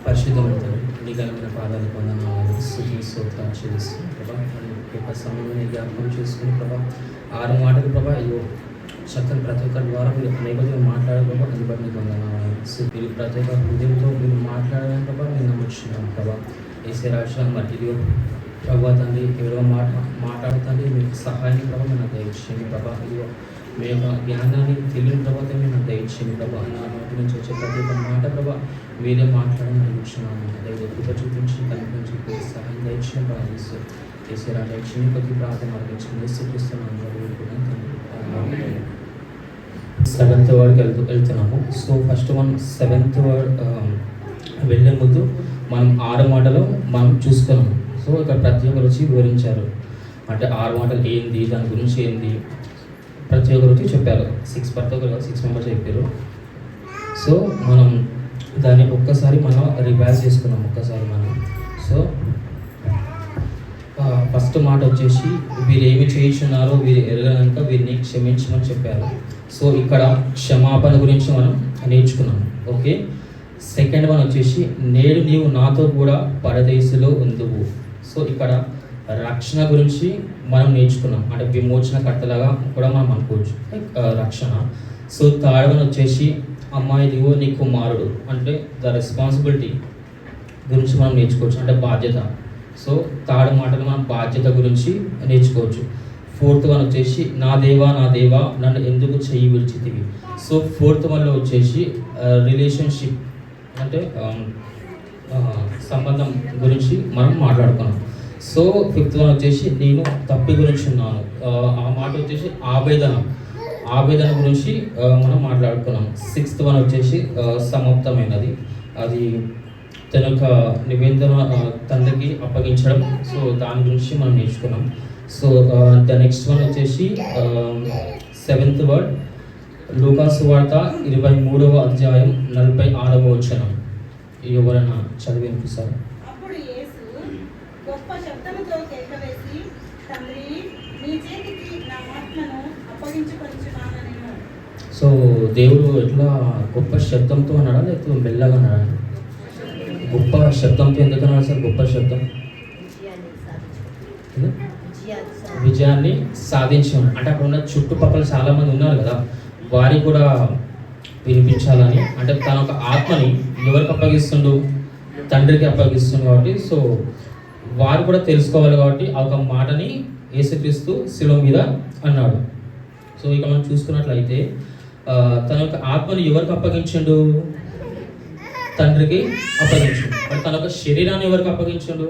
పరిశుద్ధమైన తండ్రి, నీ ఘనమైన పాదాలు పొందనాలను స్తుతి స్తోత్రాలు చెల్లిస్తున్నాను ప్రభా. ఈ యొక్క సమయంలో జ్ఞాపకం చేసుకుని ప్రభా, 6 మాటలు ప్రభా, అయ్యో చక్కని ప్రతి ఒక్కరి ద్వారా మీరు అనేక మాట్లాడే ప్రభా, అది బట్టి నీకు వందనాలు. మీరు ప్రతి ఒక్క హృదయంతో మీరు మాట్లాడడం ప్రభా, నేను నమ్ముచున్నాను ప్రభా. ఏసే రాజ్యం మరి ఇదిగో ప్రభా తండ్రి, ఏడవ మాట్లాడుతండి మీకు సహాయం ప్రభావ నాకు దయచేయండి ప్రభా. ఇదిగో మీ యొక్క జ్ఞానాన్ని తెలియని తర్వాత మీరు నాకు దయచేయండి ప్రభా. నా నోటి నుంచి వచ్చే ప్రతి ఒక్క మాట ప్రభా మీరే మాట్లాడని అడుగుతున్నాను. దైవ కృప చూపించి కనిపించి సహాయం దయచేయండి ప్రార్థిస్తూ ఏసే రాజ్యం ప్రతి ప్రార్థన అర్పించింది స్థితిస్తున్నాను. 7th వర్డ్కి వెళ్తున్నాము. సో ఫస్ట్ 7th వర్డ్ వెళ్ళే ముందు మనం 6 మాటలు మనం చూసుకున్నాము. సో ఇక్కడ ప్రతి ఒక్కరు వచ్చి వివరించారు, అంటే 6 మాటలు ఏంది, దాని గురించి ఏంది, ప్రతి ఒక్కరు వచ్చి చెప్పారు. 6 మెంబర్స్ చెప్పారు. సో మనం దాన్ని ఒక్కసారి మనం రివైజ్ చేసుకున్నాం ఒక్కసారి మనం. సో ఫస్ట్ మాట వచ్చేసి వీరు ఏమి చేయించున్నారో వీరు ఎరగనక వీరిని క్షమించమని చెప్పారు. సో ఇక్కడ క్షమాపణ గురించి మనం నేర్చుకున్నాం. ఓకే, సెకండ్ వన్ వచ్చేసి నేడు నీవు నాతో కూడా పరదేశంలో ఉందువు. సో ఇక్కడ రక్షణ గురించి మనం నేర్చుకున్నాం, అంటే విమోచన కర్తలాగా కూడా మనం అనుకోవచ్చు రక్షణ. సో థర్డ్ వన్ వచ్చేసి అమ్మాయి దిగో నీ కుమారుడు, అంటే ద రెస్పాన్సిబిలిటీ గురించి మనం నేర్చుకోవచ్చు, అంటే బాధ్యత. సో థర్డ్ మాటలు మనం బాధ్యత గురించి నేర్చుకోవచ్చు. ఫోర్త్ వన్ వచ్చేసి నా దేవా నన్ను ఎందుకు చెయ్యి విడిచితివి. సో ఫోర్త్ వన్లో వచ్చేసి రిలేషన్షిప్, అంటే సంబంధం గురించి మనం మాట్లాడుకున్నాం. సో ఫిఫ్త్ వన్ వచ్చేసి నేను తప్పి గురించి ఉన్నాను, ఆ మాట వచ్చేసి ఆవేదన గురించి మనం మాట్లాడుకున్నాం. సిక్స్త్ వన్ వచ్చేసి సమాప్తమైనది, అది తన యొక్క నివేదన తండ్రికి అప్పగించడం. సో దాని గురించి మనం నేర్చుకున్నాం. సో ద నెక్స్ట్ వన్ వచ్చేసి 7th వర్డ్ లూకాసు వార్త 23వ అధ్యాయం 46వ వచనం. ఎవరైనా చదివి వినిపిస్తారు? సో దేవుడు ఎట్లా గొప్ప శబ్దంతో అన్నాడా లేకపోతే మెల్లగా అన్నాడా? గొప్ప శబ్దంతో. ఎందుకు అన్నాడు సార్ గొప్ప శబ్దం? విజయాన్ని సాధించాను, అంటే అక్కడ ఉన్న చుట్టుపక్కల చాలామంది ఉన్నారు కదా, వారికి కూడా వినిపించాలని. అంటే తన ఒక ఆత్మని ఎవరికి అప్పగిస్తుండు? తండ్రికి అప్పగిస్తుంది కాబట్టి సో వారు కూడా తెలుసుకోవాలి కాబట్టి ఆ ఒక మాటని యేసుక్రీస్తు శిలువ మీద అన్నాడు. సో ఇక మనం చూసుకున్నట్లయితే తన యొక్క ఆత్మని ఎవరికి అప్పగించిండు? తండ్రికి అప్పగించండు. మరి తన యొక్క శరీరాన్ని ఎవరికి అప్పగించండు?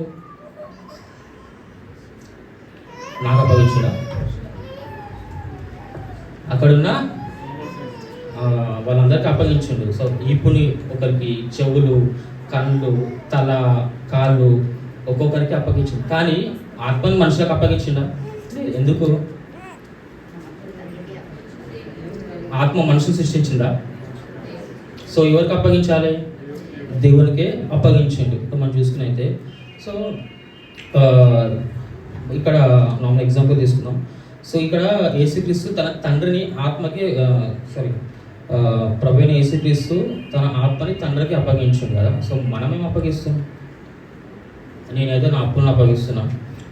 నాకు అప్పగించుడా? అక్కడున్న వాళ్ళందరికీ అప్పగించండు. సో ఈపుని ఒకరికి, చెవులు, కళ్ళు, తల, కాళ్ళు ఒక్కొక్కరికి అప్పగించిండు. కానీ ఆత్మని మనుషులకు అప్పగించిండా? ఎందుకు? ఆత్మ మనుషులు సృష్టించిందా? సో ఎవరికి అప్పగించాలి? దేవునికే అప్పగించండి. ఇప్పుడు మనం చూసుకున్నైతే సో ఇక్కడ నార్మల్ ఎగ్జాంపుల్ తీసుకుందాం. సో ఇక్కడ యేసుక్రీస్తు తన తండ్రిని ఆత్మకి ప్రభువైన యేసుక్రీస్తు తన ఆత్మని తండ్రికి అప్పగించింది కదా. సో మనమేం అప్పగిస్తున్నాం? నేనైతే నా అప్పులను అప్పగిస్తున్నా,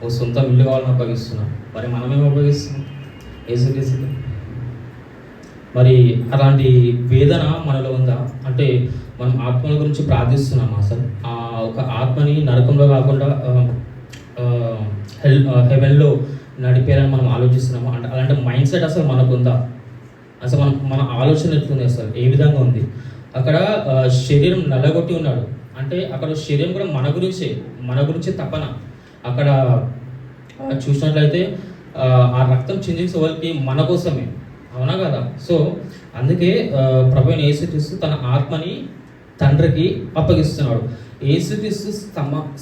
ఓ సొంత ఇల్లు కావాలని అప్పగిస్తున్నా. మరి మనమేం అప్పగిస్తున్నాం యేసుక్రీస్తుకి? మరి అలాంటి వేదన మనలో ఉందా? అంటే మనం ఆత్మల గురించి ప్రార్థిస్తున్నాం. అసలు ఆ ఒక ఆత్మని నరకంలో కాకుండా హెవెన్లో నడిపేయాలని మనం ఆలోచిస్తున్నాము. అంటే అలాంటి మైండ్ సెట్ అసలు మనకు ఉందా? అసలు మన ఆలోచన ఎట్లుంది? అసలు ఏ విధంగా ఉంది? అక్కడ శరీరం నల్లగొట్టి ఉన్నాడు, అంటే అక్కడ శరీరం కూడా మన గురించే తపన. అక్కడ చూసినట్లయితే ఆ రక్తం చిందించే వాళ్ళకి మన కోసమే, అవునా కదా? సో అందుకే ప్రభువైన యేసుక్రీస్తు తన ఆత్మని తండ్రికి అప్పగిస్తున్నాడు. యేసుక్రీస్తు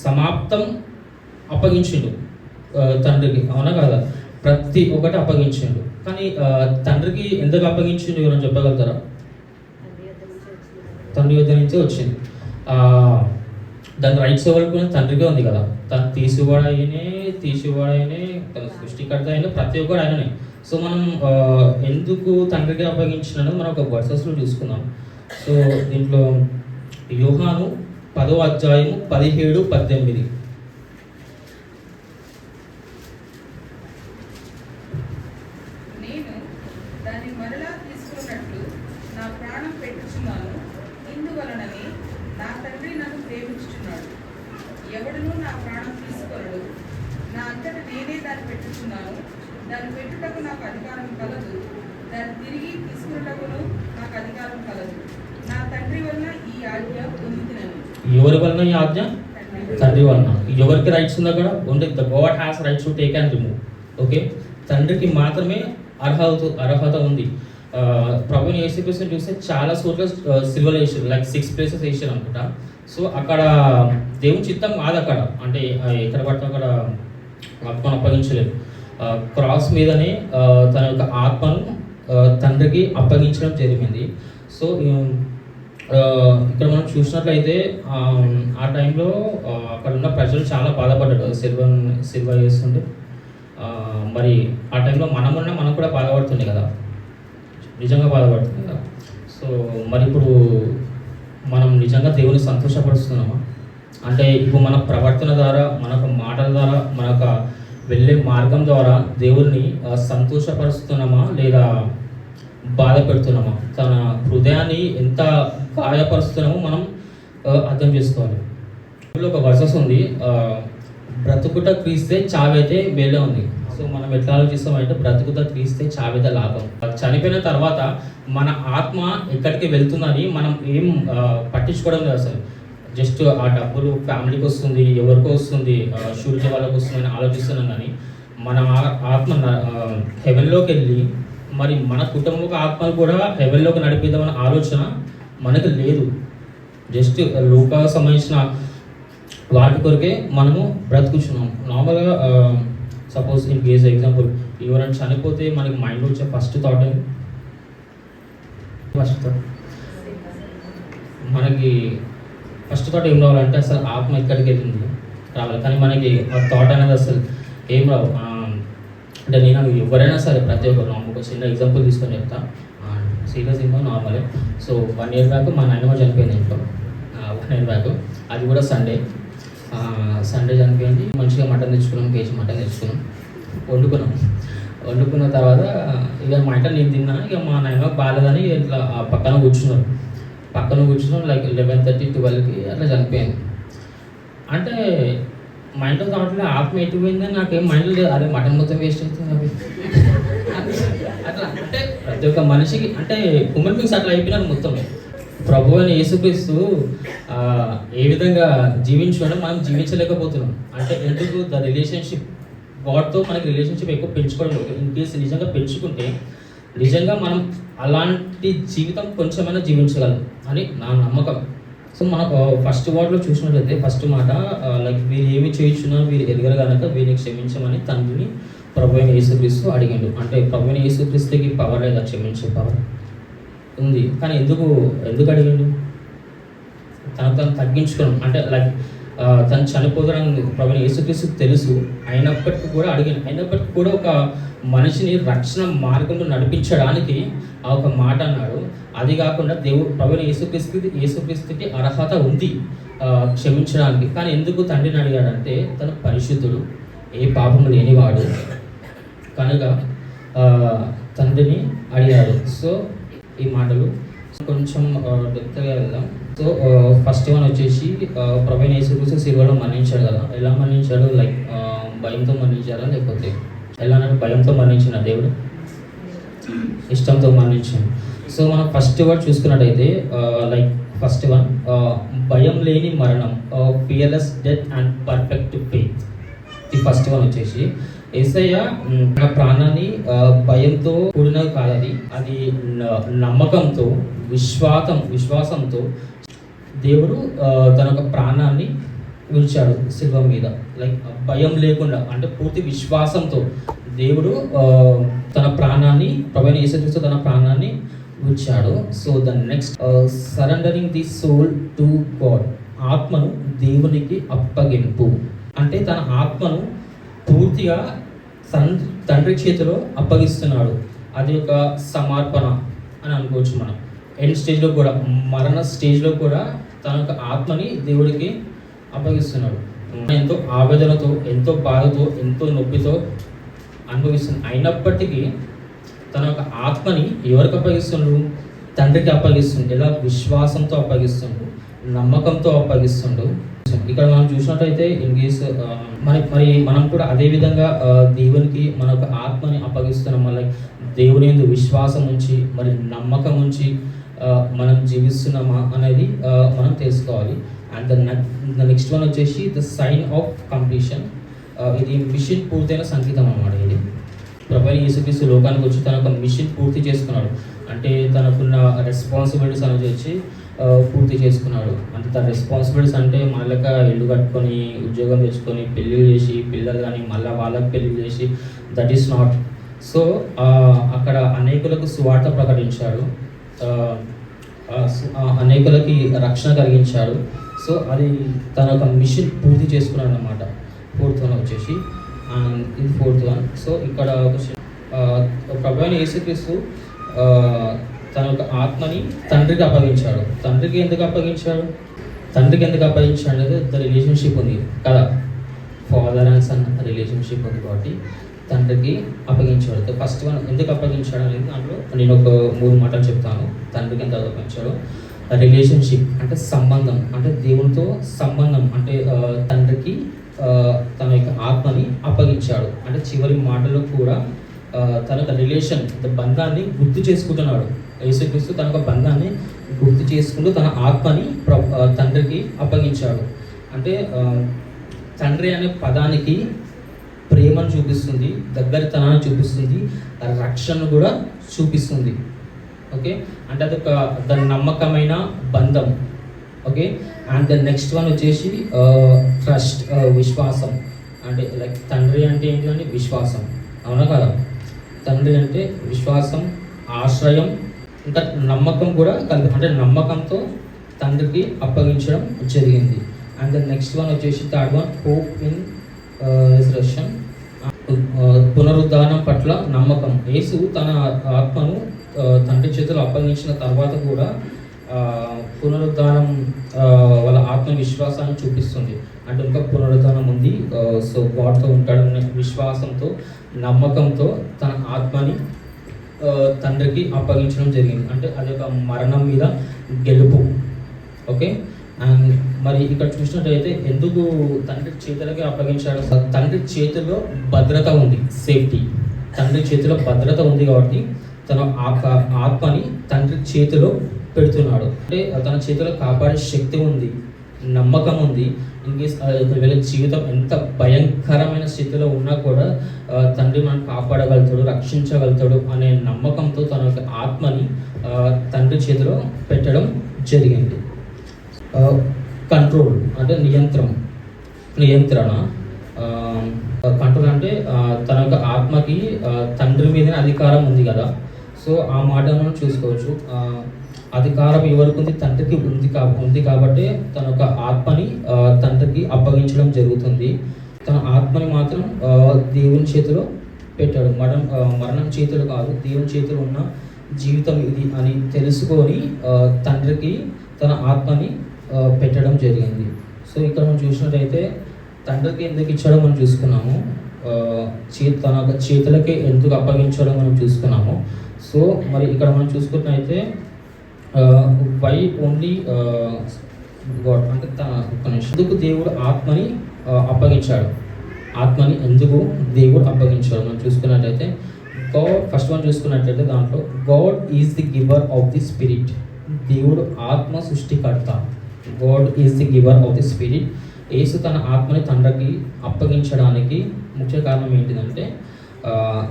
సమాప్తం అప్పగించిండు తండ్రికి, అవునా కదా? ప్రతి ఒక్కటి అప్పగించిండు. కానీ తండ్రికి ఎందుకు అప్పగించిండు ఎవరైనా చెప్పగలుగుతారా? తండ్రి యొద్ద నుంచే వచ్చింది. దాని రైట్స్ ఎవరికి తండ్రికే ఉంది కదా. తను తీసివాడైనే తన సృష్టికర్త అయినా ప్రతి ఒక్కరు ఆయననే. సో మనం ఎందుకు తండ్రికి అప్పగించినది మనం ఒక వర్సెస్లో చూసుకుందాం. సో దీంట్లో యోహాను 10వ అధ్యాయము 17-18. నేను దాన్ని మరలా తీసుకున్నట్లు నా ప్రాణం పెట్టుచున్నాను. ఇందువలననే నా తండ్రి నన్ను ప్రేమించుచున్నాడు. ఎవడునూ నా ప్రాణం తీసుకొనడు. నా అంతట నేనే దాన్ని పెట్టుచున్నాను. దాన్ని పెట్టుటకు నాకు అధికారం కలదు. దాన్ని తిరిగి తీసుకున్నటకును నాకు అధికారం కలదు. నా తండ్రి వలన ఈ ఆజ్ఞ పొందితినని. ఎవరి వలన ఈ ఆజ్ఞ? తండ్రి వలన. ఎవరికి రైట్స్ ఉంది అక్కడ? Only the God has rights to take and remove. Okay, తండ్రికి మాత్రమే అర్హత ఉంది. ప్రభుని యేసుక్రీస్తుని చూస్తే చాలా చోట్ల సిల్వర్ వేసారు, లైక్ 6 places వేసారు అనుకుంటా. సో అక్కడ దేవుని చిత్తం కాదు అక్కడ, అంటే ఎక్కడ పడితే అక్కడ ఆత్మను అప్పగించలేదు. క్రాస్ మీదనే తన యొక్క ఆత్మను తండ్రికి అప్పగించడం జరిగింది. సో ఇక్కడ మనం చూసినట్లయితే ఆ టైంలో అక్కడ ఉన్న ప్రజలు చాలా బాధపడ్డారు సిల్వ వేస్తుంటే. మరి ఆ టైంలో మనం కూడా బాధపడుతుంది కదా, నిజంగా బాధపడుతుంది కదా. సో మరి ఇప్పుడు మనం నిజంగా దేవుని సంతోషపరుస్తున్నామా? అంటే ఇప్పుడు మన ప్రవర్తన ద్వారా, మన మాటల ద్వారా, మన వెళ్ళే మార్గం ద్వారా దేవుడిని సంతోషపరుస్తున్నామా లేదా బాధ పెడుతున్నామా? తన హృదయాన్ని ఎంత గాయపరుస్తున్నామో మనం అర్థం చేసుకోవాలి. ఒక వర్సెస్ ఉంది, బ్రతుకుట క్రీస్తే చావైతే వేళ ఉంది. సో మనం ఎట్లా ఆలోచిస్తామంటే బ్రతుకుత క్రీస్తే చావైతే లాభం. చనిపోయిన తర్వాత మన ఆత్మ ఎక్కడికి వెళ్తుందని మనం ఏం పట్టించుకోవడం లేదు అసలు. జస్ట్ ఆ డబ్బులు ఫ్యామిలీకి వస్తుంది, ఎవరికో వస్తుంది, షూరిటీ వాళ్ళకి వస్తుందని ఆలోచిస్తున్నాం. కానీ మన ఆత్మ హెవెన్లోకి వెళ్ళి మరి మన కుటుంబ ఆత్మలు కూడా హెవెన్లోకి నడిపిద్దామన్న ఆలోచన మనకు లేదు. జస్ట్ లోకాలకు సంబంధించిన వాటి కొరకే మనము బ్రతుకుచున్నాం. నార్మల్గా సపోజ్ ఇన్ కేస్ ఎగ్జాంపుల్ ఎవరైనా చనిపోతే మనకి మైండ్లో వచ్చే ఫస్ట్ థాట్ ఏం రావాలంటే అసలు ఆత్మ ఎక్కడికి వెళ్ళింది రావాలి. కానీ మనకి ఆ థాట్ అనేది అసలు ఏం రావు. అంటే నేను ఎవరైనా సరే ప్రతి ఒక్కరు ఒక చిన్న ఎగ్జాంపుల్ తీసుకొని చెప్తా. సీరియస్ ఏమో నార్మలే. సో 1 year బ్యాక్ మా నాయనమ్మ చనిపోయింది ఇంట్లో. 1 year బ్యాక్, అది కూడా సండే చనిపోయింది. మంచిగా మటన్ తెచ్చుకున్నాం, కేజీ మటన్ తెచ్చుకున్నాం, వండుకున్న తర్వాత ఇక మా ఇంట్లో నేను తిన్నా. ఇక మా నాయనమ్మకి బాగాలేదని ఇట్లా పక్కన కూర్చున్నాం లైక్ 11:30, 12కి అట్లా చనిపోయింది. అంటే మా ఇంట్లో దాంట్లో ఆత్మ ఎట్టుపోయిందని నాకేం మైండ్లో లేదు. అదే మటన్ మొత్తం వేస్ట్ అవుతుంది అట్లా. అంటే ప్రతి ఒక్క మనిషికి అంటే హ్యూమన్ బీయింగ్స్ అట్లా అయిపోయినారు మొత్తం. ప్రభు అని యేసుక్రీస్తు ఏ విధంగా జీవించడం మనం జీవించలేకపోతున్నాం. అంటే ఎందుకు? ద రిలేషన్షిప్ గాడ్తో మనకి రిలేషన్షిప్ ఎక్కువ పెంచుకోవడం. ఇన్ కేసు నిజంగా పెంచుకుంటే నిజంగా మనం అలాంటి జీవితం కొంచెమైనా జీవించగలం అని నా నమ్మకం. సో మనకు ఫస్ట్ వర్డ్లో చూసినట్లయితే ఫస్ట్ మాట లైక్ వీరు ఏమి చేయించున్నారు వీరు ఎదగరు కనుక వీరిని క్షమించమని తండ్రిని ప్రభు అయిన యేసుక్రీస్తు అడిగిండు. అంటే ప్రభు అయిన యేసుక్రీస్తుకి పవర్ లేదా? క్షమించే పవర్ ఉంది. కానీ ఎందుకు అడిగిండు? తను తగ్గించుకోవడం. అంటే లైక్ తను చనిపోతాడని ప్రభు అయిన యేసుక్రీస్తుకు తెలుసు, అయినప్పటికీ కూడా అడిగాను. అయినప్పటికీ కూడా ఒక మనిషిని రక్షణ మార్గంలో నడిపించడానికి ఆ ఒక మాట అన్నాడు. అది కాకుండా ప్రభు అయిన యేసుక్రీస్తుకి అర్హత ఉంది క్షమించడానికి. కానీ ఎందుకు తండ్రిని అడిగాడంటే తను పరిశుద్ధుడు, ఏ పాపము లేనివాడు కనుక తండ్రిని అడిగాడు. సో ఈ మాటలు కొంచెం డెప్త్గా వెళ్దాం. సో ఫస్ట్ వన్ వచ్చేసి ప్రభు అయిన యేసుక్రీస్తు సిలువలో మరణించాడు కదా. ఎలా మరణించాడు? లైక్ భయంతో మరణించారా లేకపోతే ఎలా అంటే భయంతో మరణించిన దేవుడు ఇష్టంతో మరణించాడు. సో మనం ఫస్ట్ వర్డ్ చూసుకున్నట్టయితే లైక్ ఫస్ట్ వన్ భయం లేని మరణం, fearless death and perfect faith. ఈ ఫస్ట్ వన్ వచ్చేసి యేసయ్య తన ప్రాణాన్ని భయంతో కూడినది కాదు, అది నమ్మకంతో విశ్వాసంతో దేవుడు తన యొక్క ప్రాణాన్ని విడిచాడు శిలువ మీద. లైక్ భయం లేకుండా అంటే పూర్తి విశ్వాసంతో దేవుడు తన ప్రాణాన్ని ప్రభు అయిన యేసుక్రీస్తు తన ప్రాణాన్ని విడిచాడు. So the next surrendering the soul to God, ఆత్మను దేవునికి అప్పగింపు. అంటే తన ఆత్మను పూర్తిగా తండ్రి చేతిలో అప్పగిస్తున్నాడు. అది ఒక సమర్పణ అని అనుకోవచ్చు మనం. ఎండ్ స్టేజ్లో కూడా, మరణ స్టేజ్లో కూడా తన యొక్క ఆత్మని దేవుడికి అప్పగిస్తున్నాడు. ఎంతో ఆవేదనతో, ఎంతో బాధతో, ఎంతో నొప్పితో అనుభవిస్తుంది. అయినప్పటికీ తన యొక్క ఆత్మని ఎవరికి అప్పగిస్తుండు? తండ్రికి అప్పగిస్తుండు. ఎలా? విశ్వాసంతో అప్పగిస్తుండు, నమ్మకంతో అప్పగిస్తుండు. ఇక్కడ మనం చూసినట్టయితే ఇన్ కేస్ మరి మనం కూడా అదే విధంగా దేవునికి మన యొక్క ఆత్మని అప్పగిస్తున్నాం. లైక్ దేవుని యందు విశ్వాసం ఉంచి, మరి నమ్మకం ఉంచి మనం జీవిస్తున్నామా అనేది మనం తెలుసుకోవాలి. అండ్ ద నెక్స్ట్ వన్ వచ్చేసి ద సైన్ ఆఫ్ కంప్లీషన్. ఇది మిషన్ పూర్తయిన సంకేతం అన్నమాట. ఇది ప్రభువైన యేసుక్రీస్తు లోకానికి వచ్చి తన యొక్క మిషన్ పూర్తి చేసుకున్నాడు. అంటే తనకున్న రెస్పాన్సిబిలిటీస్ అనేది వచ్చి పూర్తి చేసుకున్నాడు. అంటే తన రెస్పాన్సిబిలిటీస్ అంటే మళ్ళీ ఇల్లు కట్టుకొని, ఉద్యోగం తెచ్చుకొని, పెళ్ళిళ్ళు చేసి, పిల్లలు కానీ మళ్ళీ వాళ్ళకి పెళ్ళి చేసి, దట్ ఈస్ నాట్. సో అక్కడ అనేకులకు సువార్త ప్రకటించాడు, అనేకులకి రక్షణ కలిగించాడు. సో అది తన యొక్క మిషన్ పూర్తి చేసుకున్నాడు అన్నమాట. ఫోర్త్ వన్ వచ్చేసి ఇది ఫోర్త్ వన్. సో ఇక్కడ ప్రభువైన యేసుక్రీస్తు తన యొక్క ఆత్మని తండ్రికి అప్పగించాడు. తండ్రికి ఎందుకు అప్పగించాడు అనేది ద రిలేషన్షిప్ ఉంది కదా, ఫాదర్ అండ్ సన్ రిలేషన్షిప్ ఉంది కాబట్టి తండ్రికి అప్పగించాడు. ఫస్ట్ వన్ ఎందుకు అప్పగించాడు అనేది దాంట్లో నేను ఒక 3 మాటలు చెప్తాను. తండ్రికి ఎంత అప్పగించాడు? రిలేషన్షిప్ అంటే సంబంధం, అంటే దేవునితో సంబంధం. అంటే తండ్రికి తన యొక్క ఆత్మని అప్పగించాడు. అంటే చివరి మాటలో కూడా తన యొక్క రిలేషన్, బంధాన్ని గుర్తు చేసుకుంటున్నాడు. యేసుక్రీస్తు తన యొక్క బంధాన్ని గుర్తు చేసుకుంటూ తన ఆత్మని తండ్రికి అప్పగించాడు. అంటే తండ్రి అనే పదానికి ప్రేమను చూపిస్తుంది, దగ్గరితనాన్ని చూపిస్తుంది, రక్షణను కూడా చూపిస్తుంది. ఓకే, అంటే అదొక దాని నమ్మకమైన బంధం. Okay, and the next one వచ్చేసి ట్రస్ట్, విశ్వాసం. అంటే లైక్ తండ్రి అంటే ఏంటంటే విశ్వాసం, అవునా కదా? తండ్రి అంటే విశ్వాసం, ఆశ్రయం, ఇంకా నమ్మకం కూడా కలిపి, అంటే నమ్మకంతో తండ్రికి అప్పగించడం జరిగింది. అండ్ ద నెక్స్ట్ వన్ వచ్చేసి third one hope in resurrection, పునరుద్ధానం పట్ల నమ్మకం. యేసు తన ఆత్మను తండ్రి చేతులు అప్పగించిన తర్వాత కూడా పునరుద్ధానం వాళ్ళ ఆత్మవిశ్వాసాన్ని చూపిస్తుంది. అంటే ఇంకా పునరుద్ధానం ఉంది, సో గాడ్తో ఉంటాడన్న విశ్వాసంతో, నమ్మకంతో తన ఆత్మని తండ్రికి అప్పగించడం జరిగింది. అంటే అది ఒక మరణం మీద గెలుపు. ఓకే, అండ్ మరి ఇక్కడ చూసినట్టయితే ఎందుకు తండ్రి చేతులకి అప్పగించాడు? తండ్రి చేతిలో భద్రత ఉంది, సేఫ్టీ. తండ్రి చేతిలో భద్రత ఉంది కాబట్టి తన ఆత్మని తండ్రి చేతిలో పెడుతున్నాడు. అంటే తన చేతిలో కాపాడే శక్తి ఉంది, నమ్మకం ఉంది. ఇన్ కేస్ ఒకవేళ జీవితం ఎంత భయంకరమైన స్థితిలో ఉన్నా కూడా తండ్రి మనం కాపాడగలుగుతాడు, రక్షించగలుగుతాడు అనే నమ్మకంతో తన యొక్క ఆత్మని తండ్రి చేతిలో పెట్టడం జరిగింది. కంట్రోల్ అంటే నియంత్రణ. కంట్రోల్ అంటే తన యొక్క ఆత్మకి తండ్రి మీదనే అధికారం ఉంది కదా. సో ఆ మాట మనం చూసుకోవచ్చు. అధికారం ఎవరికి ఉంది? తండ్రికి ఉంది కాబట్టి తన యొక్క ఆత్మని తండ్రికి అప్పగించడం జరుగుతుంది. తన ఆత్మని మాత్రం దేవుని చేతిలో పెట్టాడు. మరణం చేతులు కాదు, దేవుని చేతిలో ఉన్న జీవితం ఇది అని తెలుసుకొని తండ్రికి తన ఆత్మని పెట్టడం జరిగింది. సో ఇక్కడ మనం చూసినట్టయితే తండ్రికి ఎందుకు ఇచ్చాడో మనం చూసుకున్నాము, తన చేతులకే ఎందుకు అప్పగించాడో మనం చూసుకున్నాము. సో మరి ఇక్కడ మనం చూసుకున్నట్టయితే వై ఓన్లీ గాడ్ అంటే ఎందుకు దేవుడు ఆత్మని అప్పగించాడు? ఆత్మని ఎందుకు దేవుడు అప్పగించాడు మనం చూసుకున్నట్టయితే, గాడ్ ఫస్ట్ వన్ చూసుకున్నట్టయితే దాంట్లో God is the giver of the spirit. దేవుడు ఆత్మ సృష్టికర్త. God is the giver of the spirit. యేసు తన ఆత్మని తండ్రికి అప్పగించడానికి ముఖ్య కారణం ఏంటిదంటే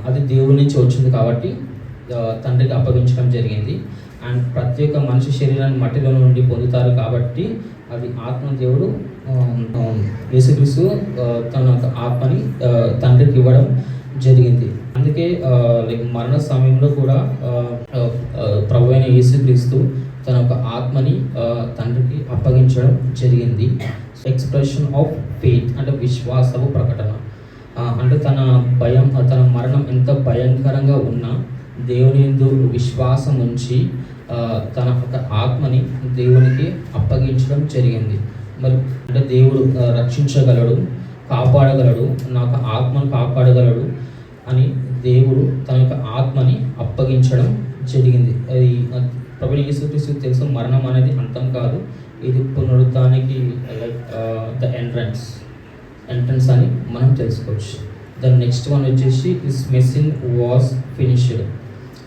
అది దేవుడి నుంచి వచ్చింది కాబట్టి తండ్రికి అప్పగించడం జరిగింది. అండ్ ప్రతి ఒక్క మనిషి శరీరాన్ని మట్టిలో నుండి పొందుతారు కాబట్టి అది ఆత్మ దేవుడు యేసుక్రీస్తు తన ఆత్మని తండ్రికి ఇవ్వడం జరిగింది. అందుకే లైక్ మరణ సమయంలో కూడా ప్రభువైన యేసుక్రీస్తు తన యొక్క ఆత్మని తండ్రికి అప్పగించడం జరిగింది. ఎక్స్ప్రెషన్ ఆఫ్ ఫెయిత్ అంటే విశ్వాసపు ప్రకటన. అంటే తన మరణం ఎంత భయంకరంగా ఉన్నా దేవుని యందు విశ్వాసం ఉంచి తన ఒక ఆత్మని దేవునికి అప్పగించడం జరిగింది. మరి అంటే దేవుడు రక్షించగలడు, కాపాడగలడు, నా యొక్క ఆత్మను కాపాడగలడు అని దేవుడు తన యొక్క ఆత్మని అప్పగించడం జరిగింది. అది ప్రభువైన యేసుక్రీస్తుకు తెలుసు, మరణం అనేది అంతం కాదు, ఇది పునరుద్ధానికి లైక్ ద ఎంట్రన్స్ అని మనం తెలుసుకోవచ్చు. ద నెక్స్ట్ వన్ వచ్చేసి దిస్ మెషిన్ వాజ్ ఫినిష్డ్.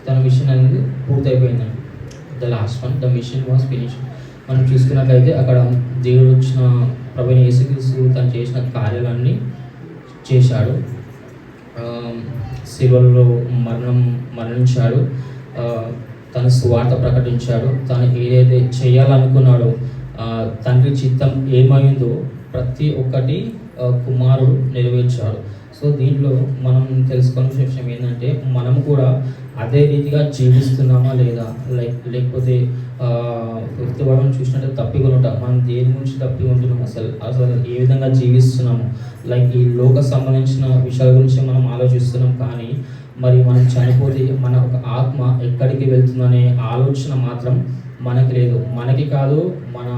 తన మిషన్ అనేది పూర్తయిపోయిందండి. The last one, the mission was finished. మనం చూసుకున్నట్లయితే అక్కడ దేవుడు వచ్చిన ప్రభువైన యేసుక్రీస్తు తను చేసిన కార్యాలన్నీ చేశాడు. శిలువలో మరణించాడు, తన సువార్త ప్రకటించాడు, తను ఏదైతే చేయాలనుకున్నాడో తండ్రి చిత్తం ఏమైందో ప్రతి ఒక్కటి కుమారుడు నెరవేర్చాడు. సో దీంట్లో మనం తెలుసుకోవాల్సిన విషయం ఏంటంటే మనము కూడా అదే రీతిగా జీవిస్తున్నామా లేదా, లేకపోతే ఫిఫ్త్ వర్డ్ చూసినట్టు తప్పిగా ఉంటాం. మనం దేని గురించి తప్పిగా ఉంటున్నాం, అసలు ఏ విధంగా జీవిస్తున్నాము, లైక్ ఈ లోక సంబంధించిన విషయాల గురించి మనం ఆలోచిస్తున్నాం. కానీ మరి మనం చనిపోతే మన ఒక ఆత్మ ఎక్కడికి వెళ్తుందనే ఆలోచన మాత్రం మనకి లేదు. మనకి కాదు, మన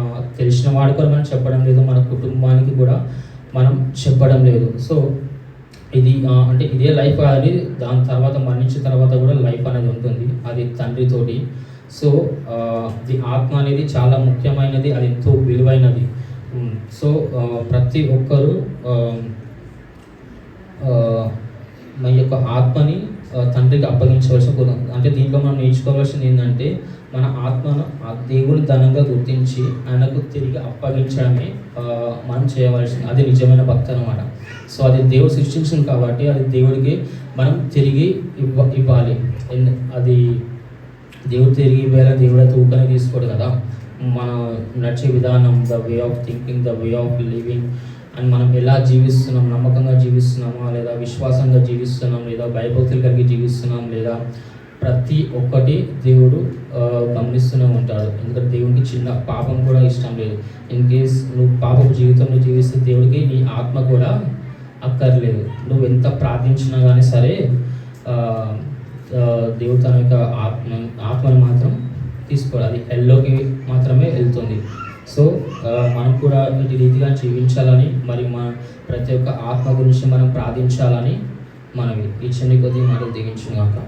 తెలిసిన వాడు కూడా మనం చెప్పడం లేదు, మన కుటుంబానికి కూడా మనం చెప్పడం లేదు. సో ఇది అంటే ఇదే లైఫ్ అనేది, దాని తర్వాత మరణించిన తర్వాత కూడా లైఫ్ అనేది ఉంటుంది, అది తండ్రితోటి. సో ది ఆత్మ అనేది చాలా ముఖ్యమైనది, అది ఎంతో విలువైనది. సో ప్రతి ఒక్కరూ మన యొక్క ఆత్మని తండ్రికి అప్పగించవలసిన అంటే దీంట్లో మనం నేర్చుకోవాల్సింది ఏంటంటే మన ఆత్మను ఆ దేవుని ధనంగా గుర్తించి ఆయనకు తిరిగి అప్పగించడమే మనం చేయవలసింది. అది నిజమైన భక్తి అన్నమాట. సో అది దేవుడు సృష్టించింది కాబట్టి అది దేవుడికి మనం తిరిగి ఇవ్వాలి. అది దేవుడు తిరిగి ఇవ్వాలి, దేవుడు అయితే ఊకనే తీసుకోడు కదా. మన నడిచే విధానం, the way of thinking, the way of living, and మనం ఎలా జీవిస్తున్నాం, నమ్మకంగా జీవిస్తున్నామా లేదా విశ్వాసంగా జీవిస్తున్నాం లేదా భయభక్తులు కలిగి జీవిస్తున్నాం లేదా, ప్రతి ఒక్కటి దేవుడు గమనిస్తూనే ఉంటాడు. ఎందుకంటే దేవునికి చిన్న పాపం కూడా ఇష్టం లేదు. ఇన్ కేస్ నువ్వు పాపపు జీవితంలో జీవిస్తే దేవుడికి నీ ఆత్మ కూడా అక్కర్లేదు. నువ్వు ఎంత ప్రార్థించినా కానీ సరే దేవుడు తన యొక్క ఆత్మను మాత్రం తీసుకోవాలి, అది హెల్లోకి మాత్రమే వెళ్తుంది. సో మనం కూడా ఇటు రీతిగా జీవించాలని, మరి మన ప్రతి ఒక్క ఆత్మ గురించి మనం ప్రార్థించాలని మనవి. ఈ చిన్న కొద్ది మాటలు దిగించుగాక.